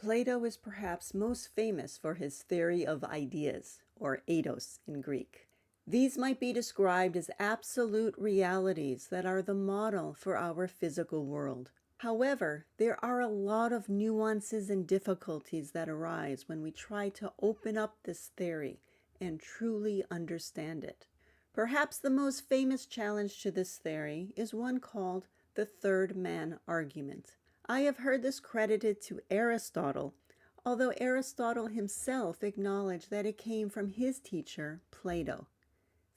Plato is perhaps most famous for his theory of ideas, or eidos in Greek. These might be described as absolute realities that are the model for our physical world. However, there are a lot of nuances and difficulties that arise when we try to open up this theory and truly understand it. Perhaps the most famous challenge to this theory is one called the third man argument. I have heard this credited to Aristotle, although Aristotle himself acknowledged that it came from his teacher, Plato.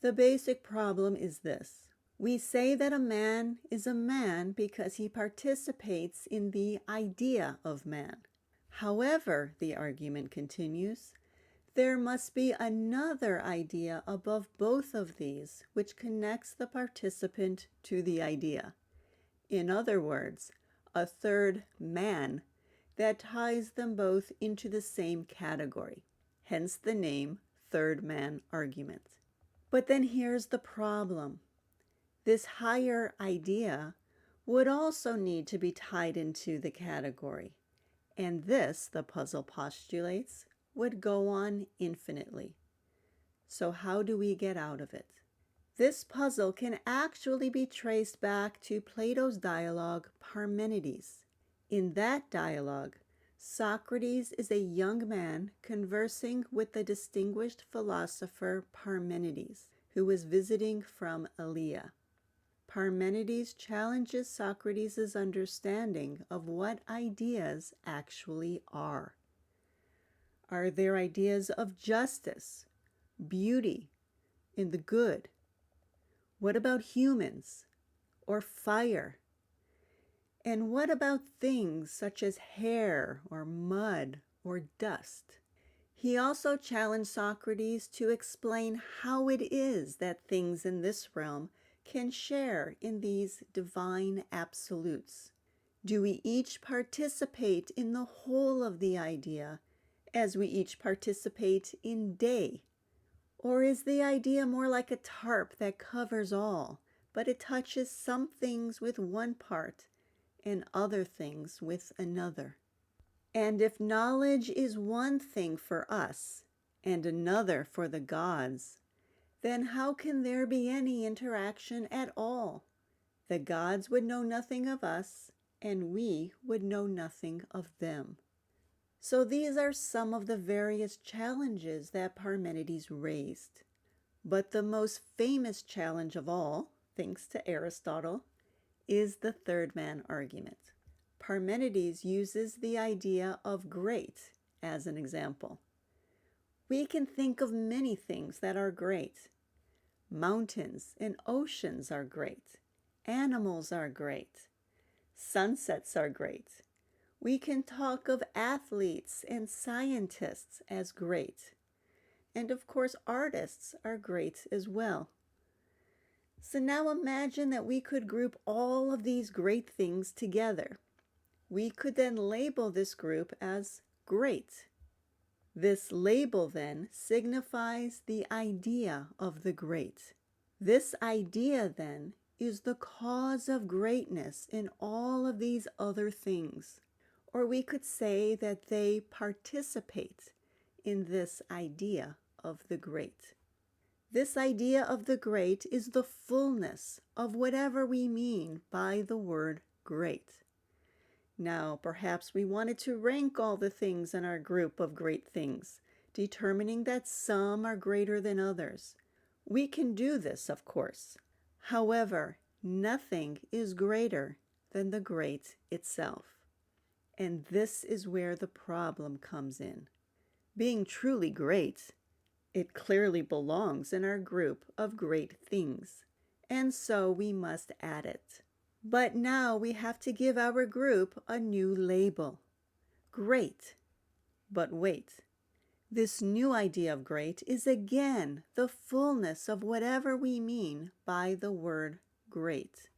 The basic problem is this. We say that a man is a man because he participates in the idea of man. However, the argument continues, there must be another idea above both of these which connects the participant to the idea. In other words, a third man that ties them both into the same category, hence the name third man argument. But then here's the problem. This higher idea would also need to be tied into the category, and this, the puzzle postulates, would go on infinitely. So how do we get out of it? This puzzle can actually be traced back to Plato's dialogue Parmenides. In that dialogue, Socrates is a young man conversing with the distinguished philosopher Parmenides, who was visiting from Elea. Parmenides challenges Socrates' understanding of what ideas actually are. Are there ideas of justice, beauty, and the good? What about humans or fire? And what about things such as hair or mud or dust? He also challenged Socrates to explain how it is that things in this realm can share in these divine absolutes. Do we each participate in the whole of the idea as we each participate in day? Or is the idea more like a tarp that covers all, but it touches some things with one part and other things with another? And if knowledge is one thing for us and another for the gods, then how can there be any interaction at all? The gods would know nothing of us, and we would know nothing of them. So these are some of the various challenges that Parmenides raised. But the most famous challenge of all, thanks to Aristotle, is the third man argument. Parmenides uses the idea of great as an example. We can think of many things that are great. Mountains and oceans are great. Animals are great. Sunsets are great. We can talk of athletes and scientists as great. And of course, artists are great as well. So now imagine that we could group all of these great things together. We could then label this group as great. This label then signifies the idea of the great. This idea then is the cause of greatness in all of these other things. Or we could say that they participate in this idea of the great. This idea of the great is the fullness of whatever we mean by the word great. Now, perhaps we wanted to rank all the things in our group of great things, determining that some are greater than others. We can do this, of course. However, nothing is greater than the great itself. And this is where the problem comes in. Being truly great, it clearly belongs in our group of great things, and so we must add it. But now we have to give our group a new label. Great. But wait, this new idea of great is again the fullness of whatever we mean by the word great.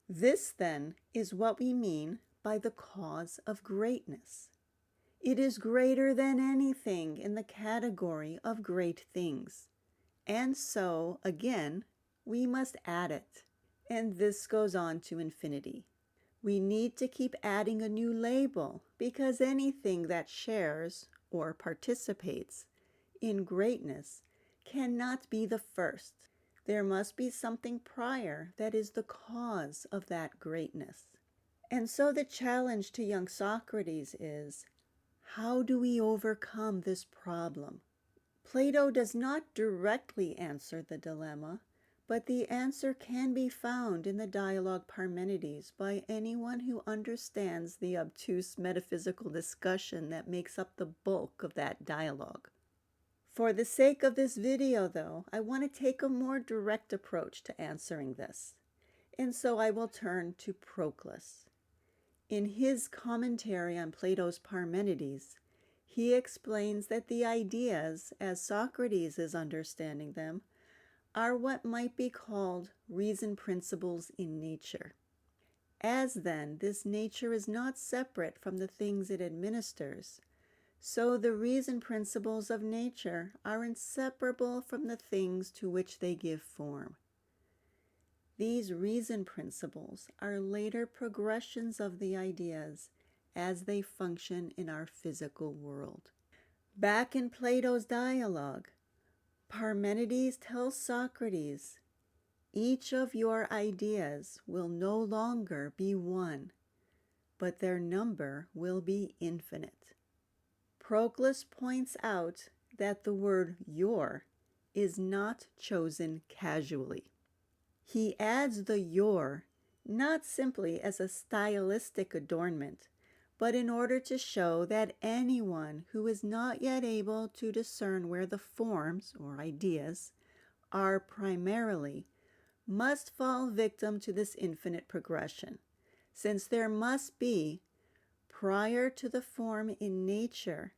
This then is what we mean by the cause of greatness. It is greater than anything in the category of great things. And so, again, we must add it. And this goes on to infinity. We need to keep adding a new label because anything that shares or participates in greatness cannot be the first. There must be something prior that is the cause of that greatness. And so the challenge to young Socrates is, how do we overcome this problem? Plato does not directly answer the dilemma, but the answer can be found in the dialogue Parmenides by anyone who understands the obtuse metaphysical discussion that makes up the bulk of that dialogue. For the sake of this video, though, I want to take a more direct approach to answering this, and so I will turn to Proclus. In his commentary on Plato's Parmenides, he explains that the ideas, as Socrates is understanding them, are what might be called reason principles in nature. As then, this nature is not separate from the things it administers, so the reason principles of nature are inseparable from the things to which they give form. These reason principles are later progressions of the ideas as they function in our physical world. Back in Plato's dialogue, Parmenides tells Socrates, each of your ideas will no longer be one, but their number will be infinite. Proclus points out that the word your is not chosen casually. He adds the your not simply as a stylistic adornment, but in order to show that anyone who is not yet able to discern where the forms, or ideas, are primarily, must fall victim to this infinite progression, since there must be, prior to the form in nature,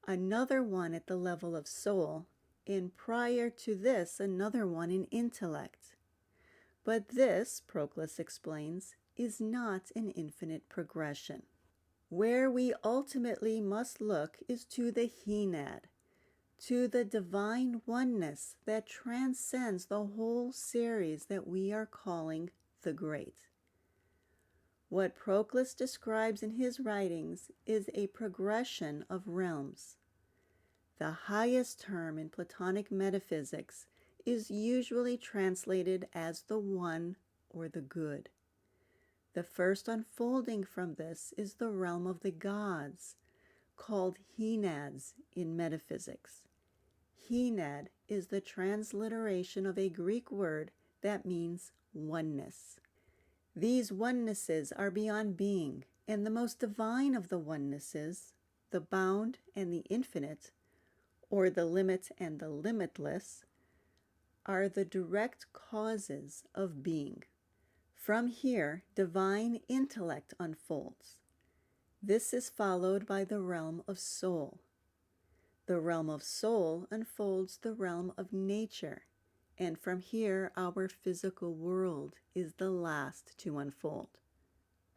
another one at the level of soul, and prior to this another one in intellect. But this, Proclus explains, is not an infinite progression. Where we ultimately must look is to the Henad, to the divine oneness that transcends the whole series that we are calling the Great. What Proclus describes in his writings is a progression of realms. The highest term in Platonic metaphysics is usually translated as the One or the Good. The first unfolding from this is the realm of the gods, called Henads in metaphysics. Henad is the transliteration of a Greek word that means oneness. These onenesses are beyond being, and the most divine of the onenesses, the bound and the infinite, or the limit and the limitless, are the direct causes of being. From here, divine intellect unfolds. This is followed by the realm of soul. The realm of soul unfolds the realm of nature, and from here our physical world is the last to unfold.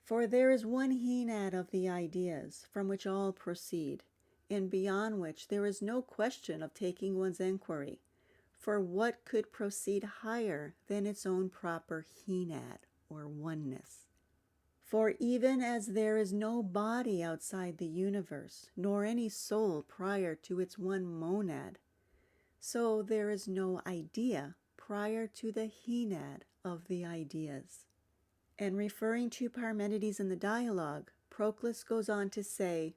For there is one Henad of the ideas from which all proceed, and beyond which there is no question of taking one's enquiry, for what could proceed higher than its own proper Henad, or oneness? For even as there is no body outside the universe, nor any soul prior to its one monad, so there is no idea prior to the Henad of the ideas. And referring to Parmenides in the dialogue, Proclus goes on to say,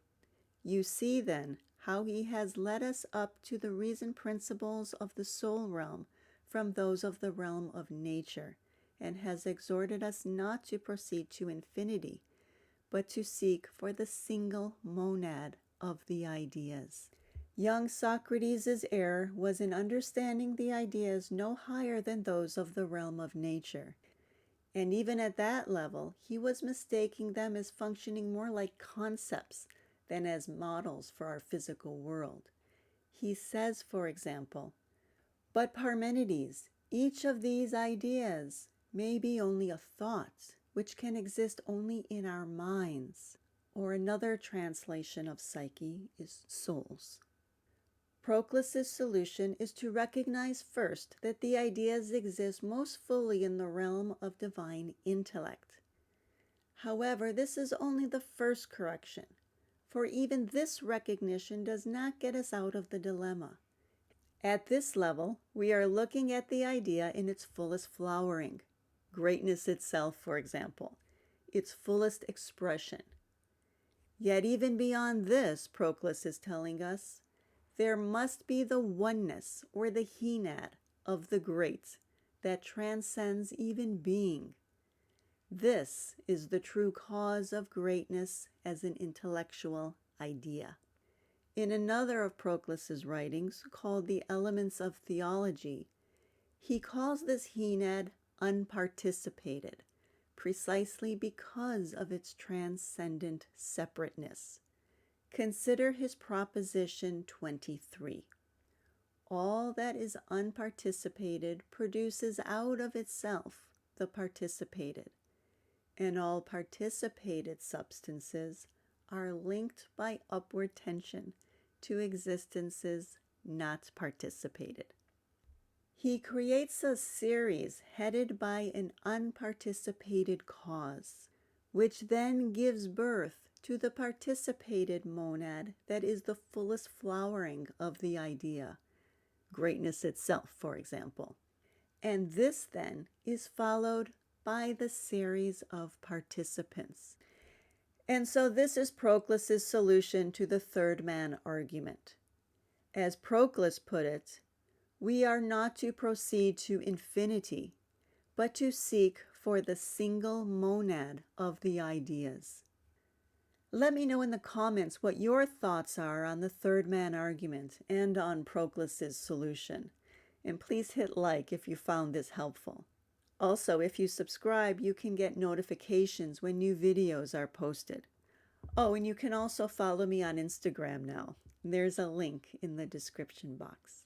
you see then how he has led us up to the reason principles of the soul realm from those of the realm of nature, and has exhorted us not to proceed to infinity, but to seek for the single monad of the ideas. Young Socrates' error was in understanding the ideas no higher than those of the realm of nature. And even at that level, he was mistaking them as functioning more like concepts than as models for our physical world. He says, for example, but Parmenides, each of these ideas may be only a thought, which can exist only in our minds. Or another translation of psyche is souls. Proclus's solution is to recognize first that the ideas exist most fully in the realm of divine intellect. However, this is only the first correction, for even this recognition does not get us out of the dilemma. At this level, we are looking at the idea in its fullest flowering, greatness itself, for example, its fullest expression. Yet even beyond this, Proclus is telling us, there must be the oneness or the Henad of the great that transcends even being. This is the true cause of greatness as an intellectual idea. In another of Proclus's writings, called The Elements of Theology, he calls this Henad unparticipated, precisely because of its transcendent separateness. Consider his proposition 23. All that is unparticipated produces out of itself the participated, and all participated substances are linked by upward tension to existences not participated. He creates a series headed by an unparticipated cause, which then gives birth to the participated monad that is the fullest flowering of the idea, greatness itself, for example. And this then is followed by the series of participants. And so this is Proclus's solution to the third man argument. As Proclus put it, we are not to proceed to infinity, but to seek for the single monad of the ideas. Let me know in the comments what your thoughts are on the third man argument and on Proclus's solution. And please hit like if you found this helpful. Also, if you subscribe, you can get notifications when new videos are posted. Oh, and you can also follow me on Instagram now. There's a link in the description box.